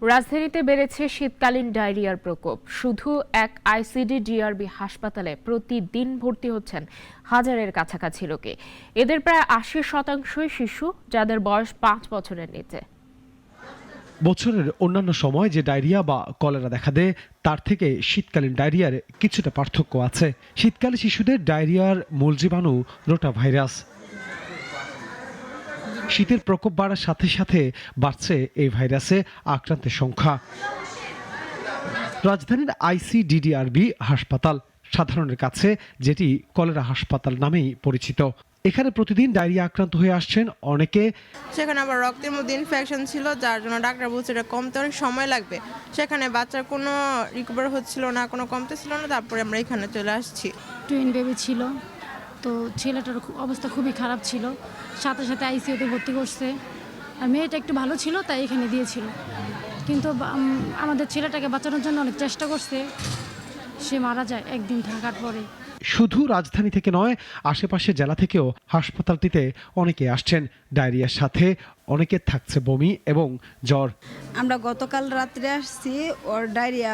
রাজধানীতে বেড়েছে শীতকালীন ডায়রিয়ার প্রকোপ। শুধু এক আইসিডি-ডিআরবি হাসপাতালে প্রতিদিন ভর্তি হচ্ছেন হাজারের কাছাকাছি লোকে। এদের প্রায় ৮০% শিশু, যাদের বয়স ৫ বছরের নিচে। বছরের অন্যান্য সময় যে ডায়রিয়া বা কলেরা দেখা দেয়, তার থেকে শীতকালীন ডায়রিয়ার কিছুটা পার্থক্য আছে। শীতকালে শিশুদের ডায়রিয়ার মূল জীবাণু রোটাভাইরাস। শীতের প্রকোপ বাড়ার সাথে সাথে বাড়ছে এই ভাইরাসে আক্রান্তের সংখ্যা। রাজধানীর আইসিডিডিআরবি হাসপাতাল, সাধারণের কাছে যেটি কলেরা হাসপাতাল নামেই পরিচিত। এখানে প্রতিদিন ডায়রিয়া আক্রান্ত হয়ে আসছেন অনেকে। সেখানে আবার রক্তের মধ্যে ইনফেকশন ছিল, যার জন্য ডাক্তার বলছে এটা কমতে অনেক সময় লাগবে। সেখানে বাচ্চার কোনো রিকভার হচ্ছিল না, কোনো কমতেছিল না। তারপরে আমরা এখানে চলে আসছি। টুইন বেবি ছিল, তো ছেলেটার অবস্থা খুবই খারাপ ছিল, সাথে সাথে আইসিইউতে ভর্তি করছে। আর মেয়েটা একটু ভালো ছিল, তাই এখানে দিয়েছিল। কিন্তু আমাদের ছেলেটাকে বাঁচানোর জন্য অনেক চেষ্টা করছে, সে মারা যায় একদিন থাকার পরে। শুধু রাজধানী থেকে নয়, আশেপাশে জেলা থেকেও হাসপাতালটিতে অনেকে আসছেন। ডায়রিয়ার সাথে অনেকের থাকছে বমি এবং জ্বর। আমরা গতকাল রাত্রে আসছি, ওর ডায়রিয়া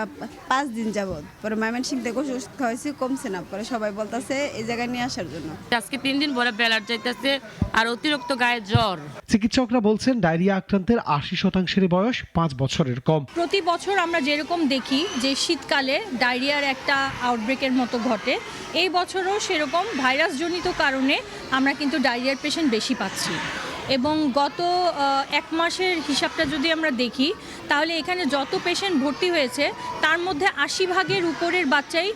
5 দিন যাবত। পরে ময়মনসিংহ থেকে ওষুধ খাওয়াইছি, কমছে না। পরে সবাই বলতেছে এই জায়গায় নিয়ে আসার জন্য। আজকে 3 দিন পরে ব্লাড যাইতেছে আর অতিরিক্ত গায়ে জ্বর। চিকিৎসকরা বলছেন ডায়রিয়া আক্রান্তের ৮০%-এর বয়স 5 বছরের কম। প্রতি বছর আমরা যেরকম দেখি যে শীতকালে ডায়রিয়ার একটা আউটব্রেকের মতো ঘটে, এই বছরও সেরকম ভাইরাসজনিত কারণে আমরা কিন্তু ডায়রিয়ার পেশেন্ট বেশি পাচ্ছি। এবং গত 1 মাসের হিসাবটা যদি আমরা দেখি, তাহলে এখানে যত পেশেন্ট ভর্তি হয়েছে তার মধ্যে 80% উপরের বাচ্চাই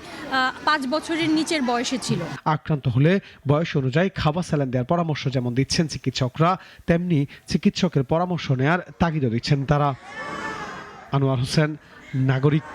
5 বছরের নিচের বয়সে ছিল। আক্রান্ত হলে বয়স অনুযায়ী খাবার স্যালাইন দেওয়ার পরামর্শ যেমন দিচ্ছেন চিকিৎসকরা, তেমনি চিকিৎসকের পরামর্শ নেয়ার তাগিদও দিচ্ছেন তারা। আনোয়ার হোসেন, নাগরিক।